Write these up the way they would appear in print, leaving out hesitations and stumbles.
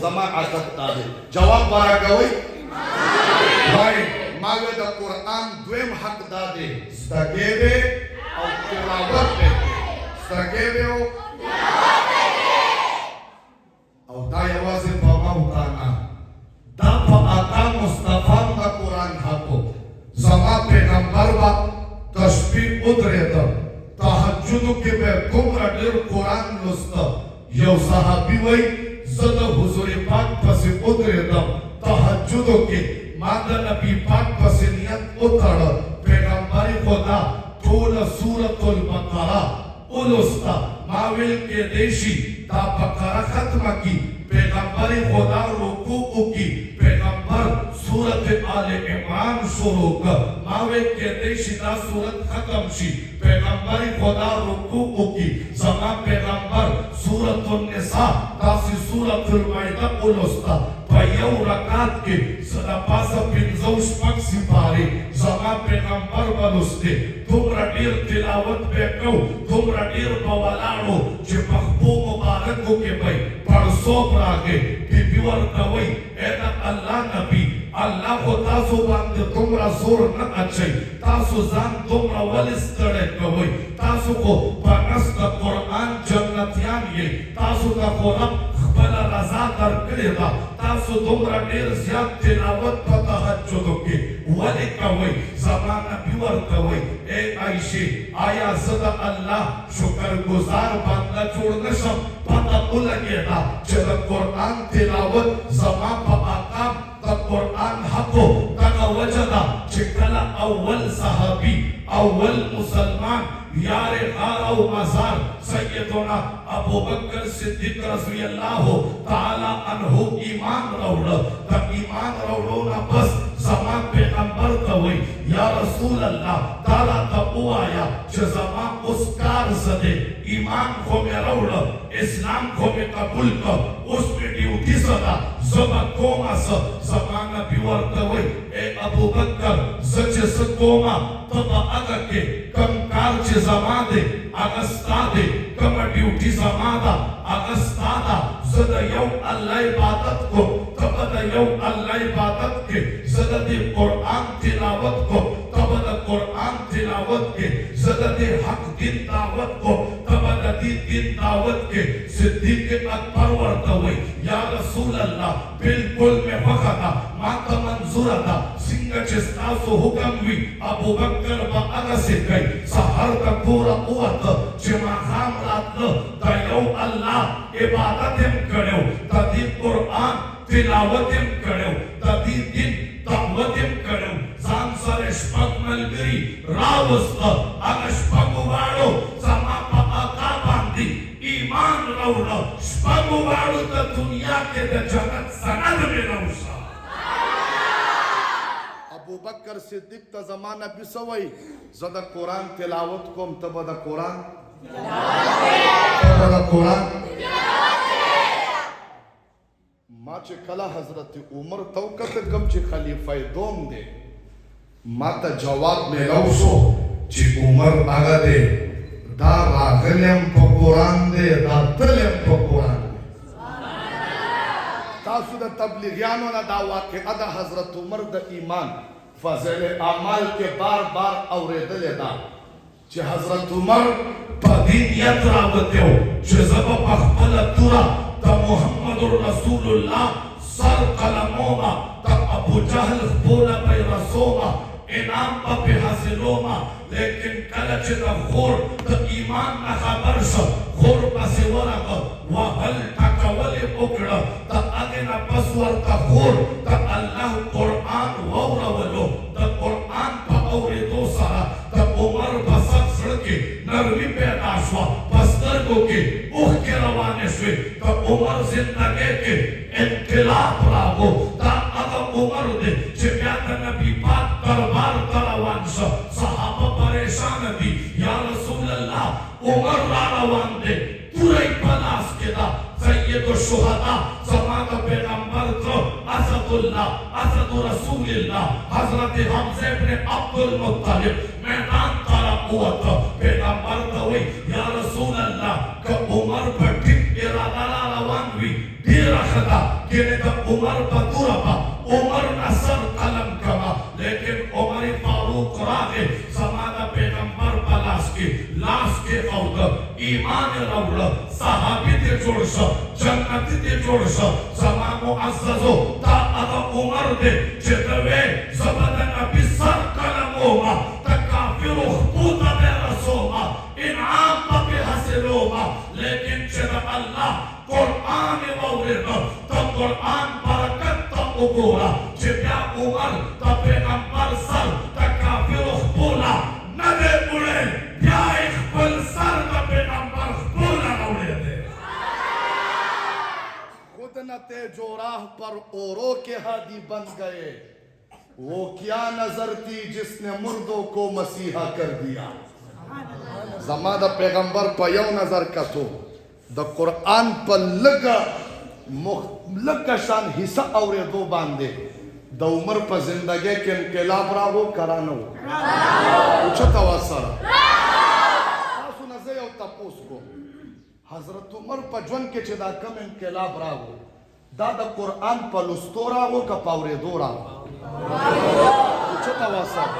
zama akat tade jawab baragawai baik maga da Quran دویم حق داده ستگیبه او تلاوت بکه ستگیبه او دا یوازی پا موتانا دا پا آقا مصطفی دا قرآن حقو زما پیغمبر با تشبیح ادره دا تحجدو که به کمر دیر قرآن لستا یو صحابی وی زد حضور پاک پسی ادره دا تحجدو که مادا نبی پاک پسی نیت اتر پیغمبری خدا طول سورة البقرہ اولستا ماویل کے دیشی تا بقرہ ختم کی پیغمبری خدا رکوع کی پیغمبر سورة آل عمران شروع کر ماویل کے دیشی تا سورت ختم شی پیغمبری خدا رکوع کی زمان پیغمبر سورة النساء تاسی سورة المائدہ اولستا یو رکات کے صدا پاسا پنزوش پک سپارے زمان پیغمبر بلستے تم رڈیر تلاوت بے کو تم رڈیر بوالارو چے مخبو مبارکو کے بھئی پرسوب راگے بی بیور کوئی اینا اللہ نبی اللہ کو تاسو باندے تمرا زور نہ اچھئی تاسو زان تمرا ولستڑے کوئی تاسو کو پانست قرآن جنتیان یہ تاسو کا قرآن خبلا رضا در کرے دا تاسو تمرا دیر زیاد تلاوت پا تحجدو کے ولی کوئی زمان بیور کوئی اے عائشی آیا صدا اللہ شکر گزار باندہ چھوڑنشم پتا بلگے دا چلا قرآن تلاوت زمان پا آقام دا قرآن حقو تاگا وجدا چکلا اول صحابی اول مسلمان یار غار و مزار سیدنا ابو بکر صدیق رضی اللہ تعالی عنہ ایمان روڑا تا ایمان روڑونا بس زمان پیغمبر کوئی یا رسول اللہ تعالی تبو آیا چھ زمان اس کار زدے ایمان کو میں روڑا اسلام کو میں قبول کر اس میں ڈیوٹی زدہ زمان کوما سا زمان بیور کوئی اے ابو بکر سچ سکوما تبا اگا کے کم کار چھ زمان دے اگستا دے کم ڈیوٹی زمان دا اگستا دا زدہ یو اللہ عبادت کو تبا دا یو اللہ عبادت کے زدہ دے قرآن تلاوت کو تبا دا قرآن تلاوت کے زدہ دے حق دین دعوت کو تبا دا دین دعوت کے صدیق اکبر ورطوئی یا رسول اللہ بالکل میں وقتا ماتا منظور دا سنگا چستاسو حکم وی ابو بکر با اگا سے گئی سہر کا پورا قوت جمع خام رات دا یو اللہ عبادتم کرو دا دی قرآن تلاوتم کرو دا دی دین دعوتم کرو زان سر شپک ملگری راوستا اگا شپک وارو زمان پا آقا باندی ایمان روڑا شپک وارو دا دنیا کے دا جنت سند میں روشا ابو بکر صدیق تا زمانہ بسوئی زدہ قرآن تلاوت کوم تبا دا قرآن تبا دا قرآن ما چه کلا حضرت عمر توقت کم چه خلیفہ دوم دے ما تا جواب میں روشو چه عمر آگا دے دا راغلیم پا قرآن دے دا تلیم پا قرآن دے تاسو دا تبلیغیانو نا دا واقعہ دا حضرت عمر دا ایمان فضل اعمال کے بار بار اوریدل دا چه حضرت عمر پا دینیت رابطے ہو چه زبا اخبال تورا تا محمد رسول اللہ سر قلموما تا ابو جہل بولا بی رسوما انام پا پی حاصلوما لیکن کلچ دا خور تا ایمان نا خبر شا خور پسی ورقا وحل تکولی اکڑا تا اگنا پسور تا خور تا اللہ قرآن وورا ولو تا قرآن پا اوری دو سارا تا عمر بسک سڑکی نرمی پیدا شوا بسترگو کی اوہ کے روانے شوی تا عمر زندگی کے انقلاب راگو تا اگا عمر دے چپیات نبی پاک دربار تروان شا صحابہ پریشان دی یا رسول اللہ عمر را روان دے پوری پلاس کے دا سید الشہداء زمان پیغمبر تو اسد اللہ اسد رسول اللہ حضرت حمزہ ابن عبد المطلب میدان تارا قوت پیغمبر دوئی یا رسول اللہ کہ عمر پر ٹھک ارادہ روان ہوئی دیر دا ګینه د عمر په توره به عمر نصر قلم کما لیکن عمر فاروق راغې زما د پیغمبر په لاس کې او د ایمان راوړه صحابي دې جوړ شو جنتي دې جوړ شو زما معززو دا هغه عمر دې چې دوی زما د نبي سر قلم وما تکافر خطوطه به رسوما انعام به حاصلوما لیکن چې د الله قرآن واورېده د قرآن برکت ته وګوره چې بیا عمر د پیغمبر سر د کافرو خپوله نه دی وړی بیا یې خپل سر د پیغمبر خپوله راوړی دی خود نہ تے جو راہ پر اوروں کے ہادی بن گئے وہ کیا نظر تھی جس نے مردوں کو مسیحا کر دیا زما دا پیغمبر پا یو نظر کتو دا قرآن پا لگا شان حصہ اورے دو باندے دا عمر پا زندگی کے انقلاب راہو کرانو اچھتا واسر تاسو نزے او تپوس کو حضرت عمر پا جون کے چھ دا کم انقلاب راہو دا قرآن پا لستو راہو کا پاورے دو راہو اچھتا واسر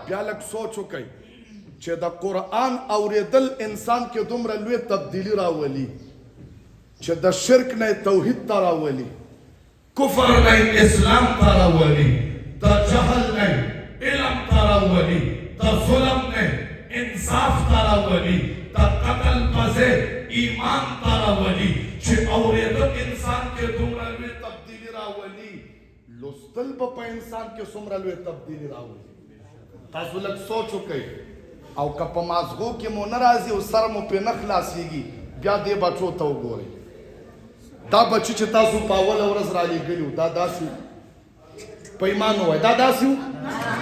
پیالک سوچو کئی چې د قرآن اوریدل انسان کې دومره لوی تبدیلی راولي چې د شرک نه توحید ته راولي کفر نه اسلام ته راولي د جهل نه علم ته راولي د ظلم نه انصاف ته راولي د قتل پځې ایمان ته راولي چې اوریدل انسان کې دومره لوی تبدیلی راولي لوستل په انسان کې څومره لوی تبدیلی راولي تاسو لږ سوچ وکئ او که په مازغو کې مو نه راځي او سر مو پرې نه خلاصېږي بیا دې بچو ته وګورئ دا بچي چې تاسو په اوله ورځ رالیږلي وو دا داسې په ایمان ووایه دا داسې وو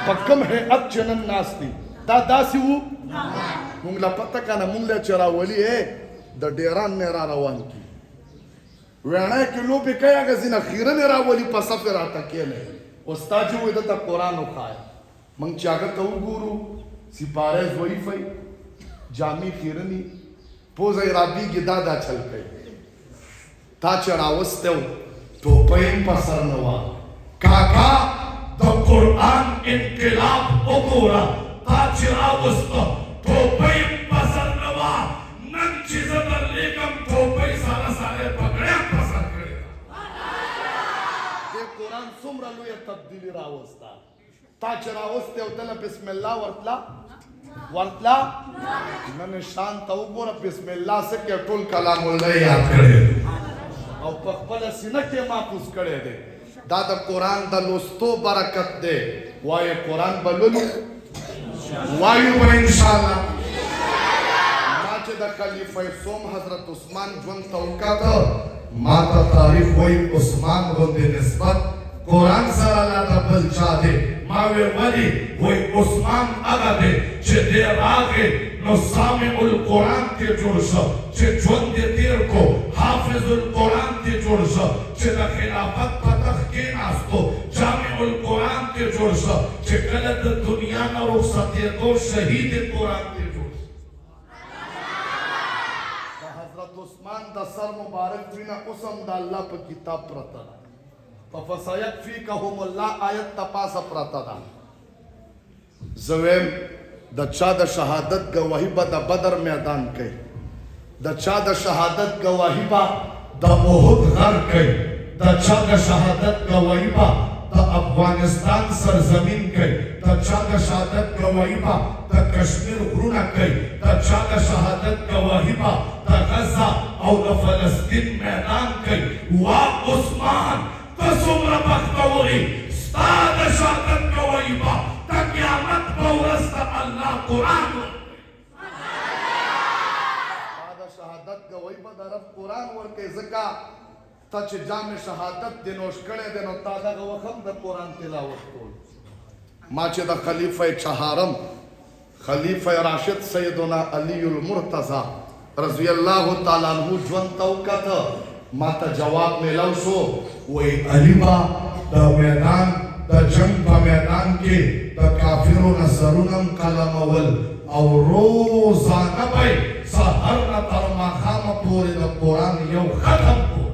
په کوم هیئت چې نن ناست دي دا داسې وو مونږ له پته که نه مونږ له چې راولي د ډیران نه را روان کي ویڼی کې لوبې کوي هغه ځینه خیرنې راولي په صفې راته کښېنئ استاد چې وایي دته قرآن وښایه مونږ چې هغه ته وګورو سپاره ضعیفی جامی خیرنی پوزه رابیگی دادا چل کئی تا چراوسته و توپیم پسر نوا کاکا دا قرآن انقلاب اگورا تا چراوسته توپیم پسر نوا نن چیز در لیکم توپی سارا سارے پکڑیا پسر کرے دے قرآن سمرا لوی تبدیلی راوستا تا چراوسته و دل بسم اللہ ورتلا نن شان ته وګوره بسم الله سے کې ټول کلام الله یاد کړی او په خپل سینه کې محفوظ کړی دی دا د قرآن د لوستو برکت دی وایي قرآن بللو وایو به انشاءالله ما چې د خلیفه سوم حضرت عثمان ژوند ته وکاته ما ته تاریخ وایي عثمان غوندې نسبت قرآن سره لا د بل چا دی ما ولی وای عثمان هغه دی چې دی راغی نو سامع القرآن ته جوړ شو چې ژوند یې تېر کو حافظ القرآن ته جوړ شو چې د خلافت په تخت کېناستو جامع القرآن ته جوړ شو چې کله د دنیا نه رخصتېدو شهید قرآن ته جوړ شو د حضرت عثمان د سر مبارک وینه اوس هم د الله په کتاب پرته ده فَفَسَيَكْفِيكَهُمُ اللَّهُ آیت تپاسه پرته ده زویم د چا د شهادت گواهی به د بدر میدان کوي د چا د شهادت گواهی به د احد غر کوي د چا د شهادت گواهی به د افغانستان سرزمین کوي د چا د شهادت گواهی به د کشمیر غرونه کوي د چا د شهادت گواهی به د غزه او د فلسطین میدان کوي وا عثمان ته څومره بختوري ستا د شهادت گواهی به د قیامت په ورځ د الله قرآن ستا د شهادت گواهی به د رب قرآن ورکوي ځکه ته چې جام شهادت دې نوش کړی دی نو تا دغه وخت هم د قرآن تلاوت کول ما چې د خلیفه چهارم خلیفه راشد سیدنا علی المرتضی رضی الله تعالی عنہ ژوند ته وکته ما ته جواب میلاو شو وی علی با د میدان د جنگ په میدان کې د کافرو نظرونم قلمول او روزانه به سحر نه تر ماښامه پورې د قرآن یو ختم کو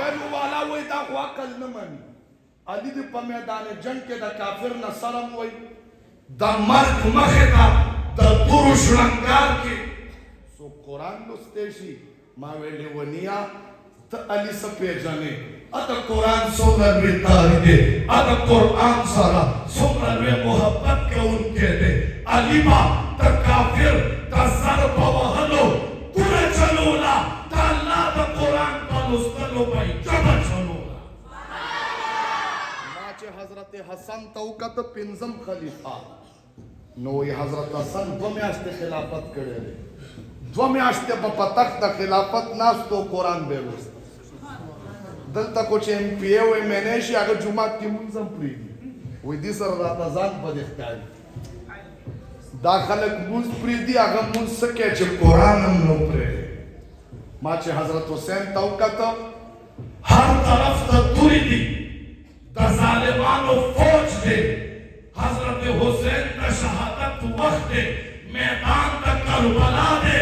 ویلو والا وای دا خو عقل نه مانی علي دې په میدان جنگ کې د کافر نه سرم وای د مرګ مخې ته د تورو شړنګار کې سو قرآن لستی شي ما ویلې ونیا ته علي څه پیژنې د قرآن څومره لوی تاریخ دی د قرآن سره څومره لوی محبت کوونکی دی علي با د کافر د سر په وهلو توره چلوله د الله د قرآن په لوستلو به یې ژبه چلوله ما چې حضرت حسن ته وکته پنځم خلیفه نو وی حضرت حسن 2 میاشتې خلافت کړی دی 2 میاشتې په تخت د خلافت ناستو قرآن به لوست دلته کو چې ام پی او ام ان شي هغه جمعه کې مونږ هم پریږدي وای دې سره راته ځان بد ښکاري دا خلک مونږ پریږدي هغه مونږ څه کوي چې قرآن هم نو پرېږدي ما چې حضرت حسین ته وکته هر طرف ته تورې دي د ظالمانو فوج دی حضرت حسین د شهادت وخت دی میدان د کربلا دی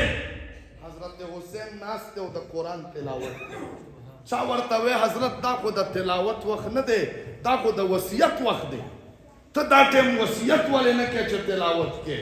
حضرت حسین ناست دی او د قرآن تلاوت چا ورته وی حضرت دا خو د تلاوت وخت نه دی دا خو د وصیت وخت دی ته دا ټیم وصیت ولې نه کوې چې تلاوت کې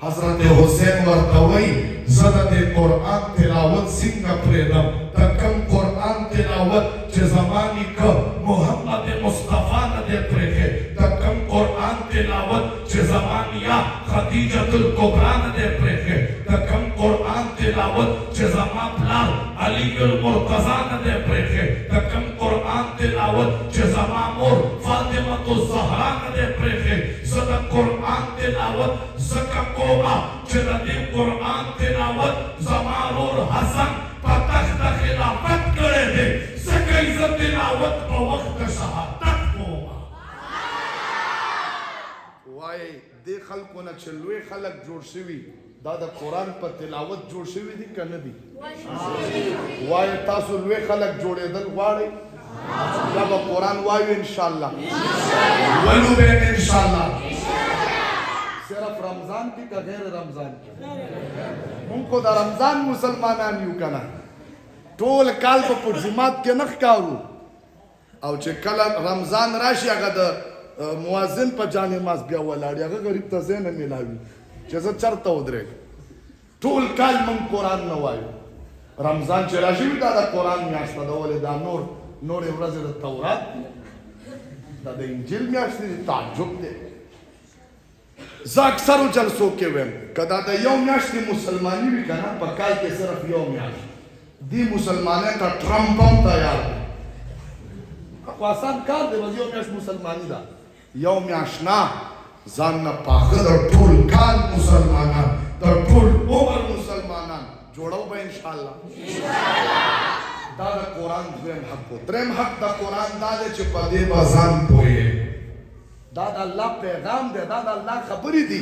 حضرت حسین ورته وایي زه د دې قرآن تلاوت څنګه پرېږدم د کوم قرآن تلاوت چې زما نیکه محمد مصطفی نه دی پرېښی د کوم قرآن تلاوت چې زما نیا خدیجة الکبرا نه دی پرېښی د کوم قرآن تلاوت چې زما پلار علی المرتضی نه دی پرېښی د کوم قرآن تلاوت چې زما مور فاطمة الزهرا نه دی پرېښی زه د قرآن تلاوت ځکه کومه چې د دې قرآن تلاوت زما ورور حسن په تخت خلافت کړی دی ځکه یې زه تلاوت په وخت د شهادت کومه وایي دې خلکو نه چې لوی خلک جوړ شوي دا د قرآن په تلاوت جوړ شوي دي که نه دي وایي تاسو لوی خلک جوړېدل غواړئ یا به قرآن وایو انشاءالله ولو به انشاءالله صرف رمضان کی که غیر رمضان کی مونږ خو د رمضان مسلمانان یو کنه ټول کال په جماعت کې نه ښکارو او چې کله رمضان راشي هغه د مؤذن په جانې ماز بیا ولاړ هغه غریب ته ځای نه میلاوي چې زه چرته ودرېږم ټول کال مونږ قرآن نه وایو رمضان چې راشي وي دا د قرآن میاشت ده ولې دا نورې ورځې د تورات دي دا د انجیل میاشت دی تعجب دی زه اکثرو جلسو کې ویم که دا د یو میاشتې مسلماني وي که نه په کال کې صرف یو میاشت دې مسلمانۍ ته ټرمپ هم تیار دی خو آسان کار دی بس یو میاشت مسلماني ده یو میاشت نه ځان نه پاخه د ټول کال مسلمانان د ټول عمر مسلمانان جوړو به انشاءالله دا د قرآن دویم حق و دریم حق د قرآن دا دی چې په دې به ځان پوهې دا د الله پیغام دی دا د الله خبرې دي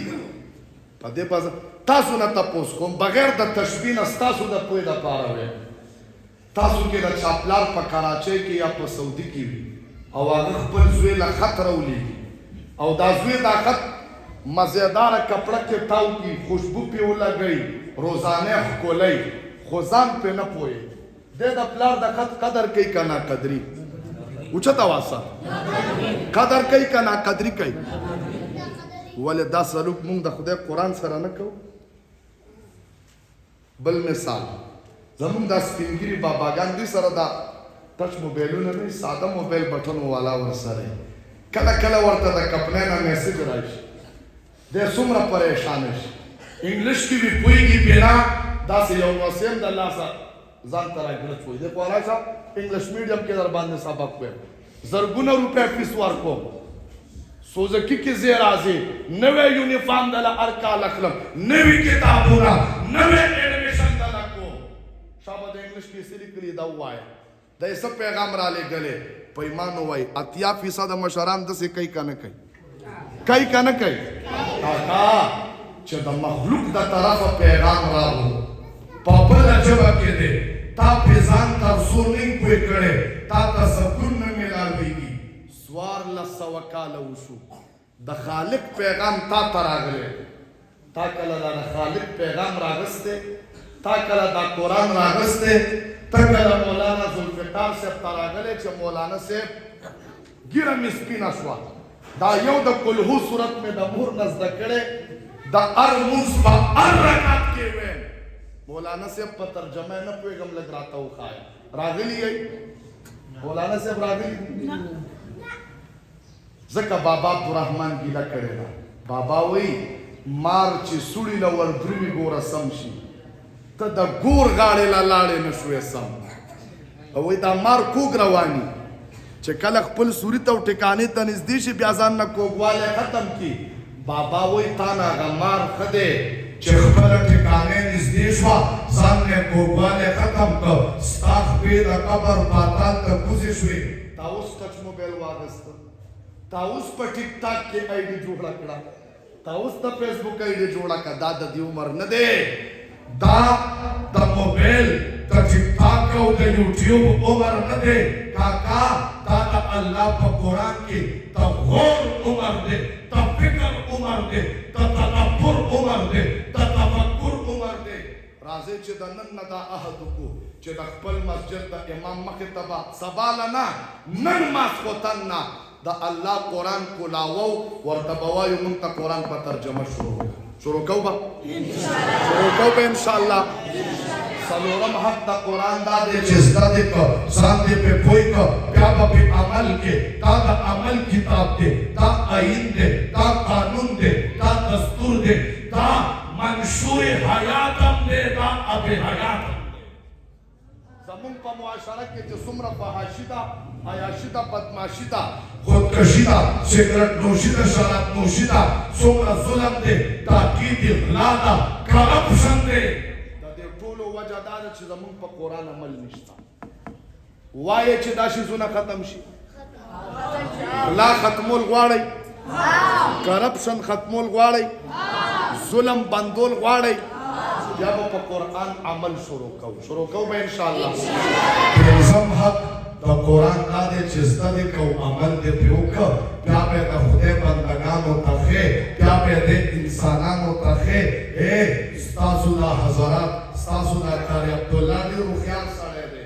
په دې به تاسو نه تپوس کوم بغیر د تشبیه نه ستاسو د پوهې دپاره ویم تاسو کې د چا پلار په کراچۍ کې یا په سعودي کې وي او هغه خپل زوی له خط راولېږي او دا زوی دا خط مزیداره کپړه کې تاو کړي خوشبو پې ولګوي روزانه ښکلی خو ځان پې نه پوهې دی د پلار د خط قدر کوي که نه قدري اوچته واسه قدر کوي که نه قدري کوي ولې دا سلوک مونږ د خدای قرآن سره نه کوو بل مثال زمونږ دا سپینګیري باباګان دوی سره دا ټچ موبایلونه نه ساده موبایل بټنو والا ورسره کله کله ورته د کمپنۍ نه میسج راشي دی څومره پریشانه شي انګلیش کې وي پوهېږي پې نه داسې یو نوسیم د لاسه ځان ته راګرځ وایي دی پوهلی صاحب انګلیش میډیم کې در باندې سبق وایم زرګونه روپۍ فیس ورکوم سوزکی کې ځای راځي نوی یونیفارم دله هر کال اخلم نوي کتابونه نوی ایډمیشن دله کوم شابه د انګلیش کې څه لیکلي دا ووایه د یې څه پیغام رالیږلی په ایمان ووایي 80% مشران داسې کوي که نه کوي کوي که نه کوي کاکا چې د مخلوق د طرفه پیغام راغلو په بله ژبه کې دی تا پې ځان ترڅو نه پوه کړی تا ته سکون نه میلاویږي 1400 کاله وشو د خالق پیغام تا ته راغلی تا کله دا د خالق پیغام راغستی تا کله دا قرآن راغستی تکله مولانا ذوالفقار صاحب ته راغلی چې مولانا صاحب ګیره مې سپینه شوه دا یو د کلهو صورت مې د مور نه زده کړی د هر لمونځ په هر رکعت کې ویم مولانا صاحب په ترجمه نه پوهېږم لږ راته وښایه راغلي یې مولانا صاحب راغلي ځکه بابا عبدالرحمن ګیله کړې ده بابا وایي مار چې سوړي له وردرومي ګوره سم شي ته د ګور غاړې له لاړې نه شوې سم او وایي دا مار کوږ رواني چې کله خپل سوري ته او ټکانې ته نږدې شي بیا ځان نه کوږوالی ختم کړي بابا وایي تا نه هغه مار ښه دی چې خپله ټکانې نږدې شوه ځان نه کوږوالی ختم کړ ستا خپې د قبر پاتال ته کوزې شوې تا اوس ټچ موبایل واغسته تا اوس په ټیک ټاک کې آی ډي جوړه کړه تا اوس د فیسبوک آی ډي جوړه کړه دا د دې عمر نه دی دا د موبایل د ټیک ټاک او د یوټیوب عمر نه دی کاکا دا د الله په قرآن کې د غور عمر دی د فکر عمر دی د تدبر عمر دی د تفکر عمر دی راځئ چې د نن نه دا عهد وکړو چې د خپل مسجد د امام مخې ته به سبا نه نن ماسخوتن نه د الله قرآن کولاوو ورته به وایو موږ ته قرآن په ترجمه شروع کوو به شروع کوو به انشاءالله څلورم حق د قرآن دا دی چې زده دې کړه ځان دې پې پوه کړه بیا به پې عمل کې دا د عمل کتاب دی دا آیین دی دا قانون دی دا دستور دی دا منشور حیات هم دی دا اب حیات هم دی زمونږ په معاشره کې چې څومره فحاشي ده عیاشي ده بدماشي ده خودکشي ده سګرټ نوشي ده شراب نوشي ده څومره ظلم دی تاکید غلا ده کرپشن دی ټولو وجه دا ده چې زمونږ په قرآن عمل نشته وایې چې دا شیزونه ختم شي غلا ختمول غواړئ کرپشن ختمول غواړئ ظلم بندول غواړئ بیا به په قرآن عمل شروع کوو به انشاءالله پنځم حق د قرآن دا دی چې زده دې کوو عمل دې پرې وکړه بیا به د خدای بندګانو ته ښې بیا به د انسانانو ته ښې ستاسو دا حضرات ستاسو دا قاري عبدالله ډېر هوښیار سړی دی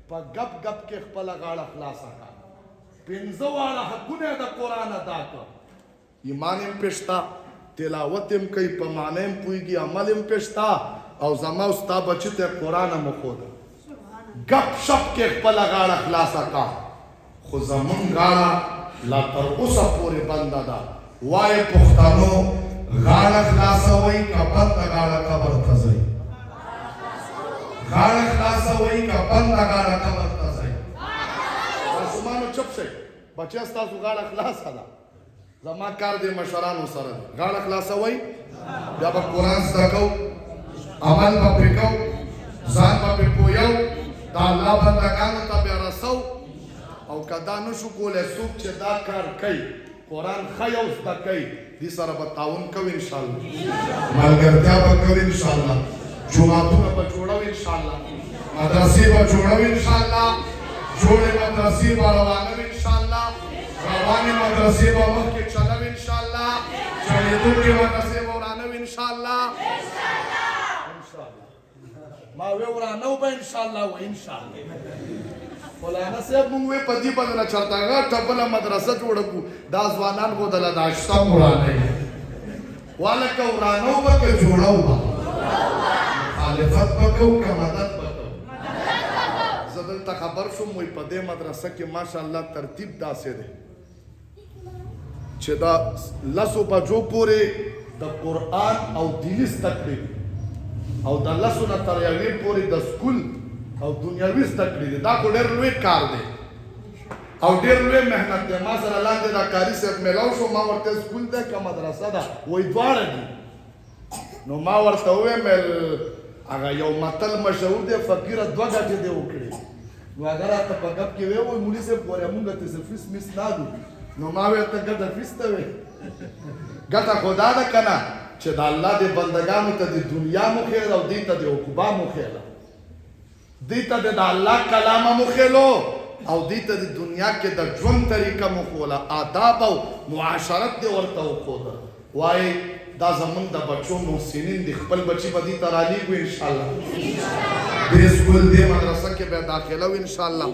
په ګپ ګپ کې خپله غاړه خلاصه کړه پنځه واړه حقونه یې د قرآن ادا کړه ایمان هم پې شته تلاوت هم کوي په معنی هم پوهېږي عمل هم پې شته او زما او ستا بچي ته یې قرآن هم وښوده ګپ شپ کې خپله غاړه خلاصه کړه خو زمونږ غاړه لا تر اوسه پورې بنده ده وایې پښتنو غاړه خلاصوئ که بنده غاړه قبر ته ځئ غاړه خلاصوئ که بنده غاړه قبر ته ځئ ماشومانو چپ شئ بچیا ستاسو غاړه خلاصه ده زما کار دی مشرانو سره دی غاړه خلاصوئ بیا به قرآن زده کوو عمل به پرې کوو ځان به پرې پویو د الله بندګانو ته بیا رسو او که دا نشو کولی څوک چې دا کار کوي قرآن ښه یو زده کوي دې سره به تعاون کوو انشاءالله ملګرتیا به کوو انشاءالله جوماتونه به جوړوو انشاءالله مدرسې به جوړوو انشاءالله جوړې مدرسې به روانوو انشاءالله روانې مدرسې به مخکې چلوو انشاءالله چلېدونکې مدرسې به ورانوو انشاءالله ما وی ورانو به انشاءالله و انشاءالله مولانا صاحب مونږ وی په دې باندې نه چرته غټه بله مدرسه جوړه کړو دا ځوانان خو دله دا شته ورانوي والکه ورانو به که جوړو به مخالفت به کوو که مدد به کوو زه دلته خبر شوم وی په دې مدرسه کې ماشاءالله ترتیب داسې دی چې دا 10 بجو پورې د قرآن او دیني زده کړې او د 10 نه تر 1 پورې د سکول او دنیاوي زده کړې دي دا خو ډېر لوی کار دی او ډېر لوی محنت دی ما سره لاندې دا کاري صاحب میلاو شو ما ورته سکول دی که مدرسه ده وایي دواړه دي نو ما ورته وویم هغه یو متل مشهور دی فقیره 2 ګټې دې وکړې نو هغه راته په ګپ کې وایي مولي صاحب ګوره مونږ ته څه فیس میس نه دو نو ما ورته ګټه فیس ته وایي ګټه خو دا ده که نه چې د الله د بندګانو ته د دنیا مو خیر او دې ته د عقوبه مو خیره دې ته د الله کلامه مو خیلو او دې ته د دنیا کې د ژوند طریقه مو ښوله آداب او معاشرت دې ورته وښوده وایي دا زمون د بچو محسنین د خپل بچی بدی ترالی کو ان شاء الله دې سکول دې مدرسه کې به داخله و ان شاء الله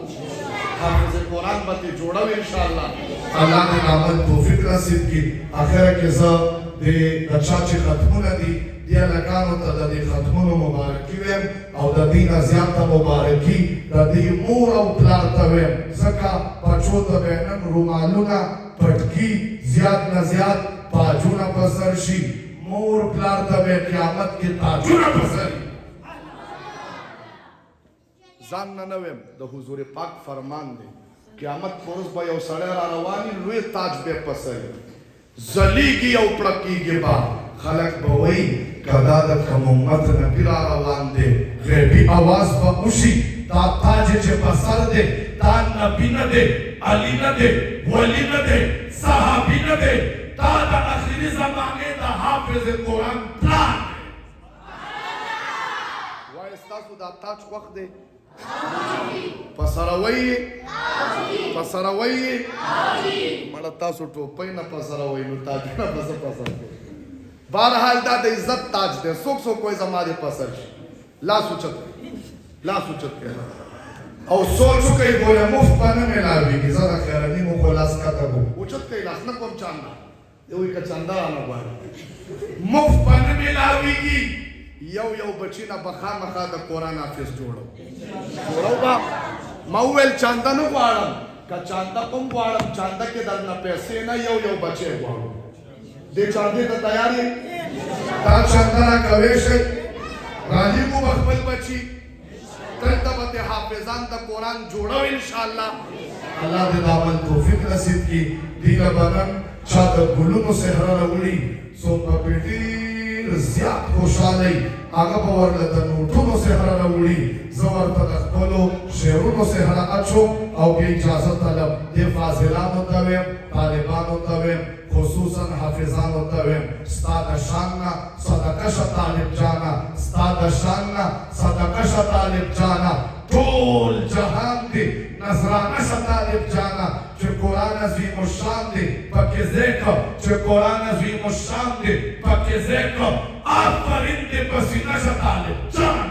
حافظ قرآن به جوړو ان شاء الله الله دې عمل توفیق نصیب کړي اخره کې زه د بچا چې ختمونه دي دې لکانو ته د دې ختمونو مبارکي ویم او د دې نه زیاته مبارکي د دې مور او پلار ته ویم ځکه بچو ته به نن رومالونه پټکي زیات نه زیات باجونه په سر شي مور پلار ته به قیامت کې تاجونه په سر ځان نه ویم د حضور پاک فرمان دی قیامت پرز به یو سړی را رواني لوی تاج به پسر زلیږي او پړکیږي با خلق به وایي کدا د کوم امت نبی را روان دی غیبي اواز به وشي دا تاج چې په سر دی دا نبی نه دی علی نه دی ولی نه دی صحابي نه دی دا د اخري زمانې د حافظ قرآن پلان وایي ستاسو دا تاج وخت دی پسروي مړه تاسو ټوپۍ نه پسروي نو تاج نه پسر بہرحال دا د عزت تاج دی څوک کوئی زماره پسر شي لاس اوچت او سوچ کوي ګوره مفت باندې ملاويږي زړه خیرني مو خلاص کتابو اوچت کوي لاس نه کوم چاندا یو یک چاندا نه غواړي مفت باندې ملاويږي یو بچی نه بخامخا د قرآن حافظ جوړو با ما ویل چاندا نه غواړم که چاندا کوم غواړم چاندا کې درنه پیسې نه یو بچی غواړم دې چاندې ته تیار یې تا چاندا کوي شي راځي مو خپل بچی دلته به حافظان د قرآن جوړو ان شاء الله الله دې عمل توفیق نصیب کړي دینه بدن شاته ګلونو سره راوړي سو په پیټي زیات خوشالي هغه په ورته د نوټونو سره راوړي زور ته خپلو شعرونو سره اچو او کې اجازه طلب د فاضلانو ته ویم طالبانو ته ویم خصوصا حافظانو ته ویم استاد شاننا صدقه ش طالب جانا استاد شاننا صدقه ش طالب جانا ټول جهان دی نظرانه ش طالب جانا چې قرآن عظیم الشان دی پکې ذکر چې قرآن عظیم الشان دی پکې ذکر آفرین دی پسینه ش طالب جانا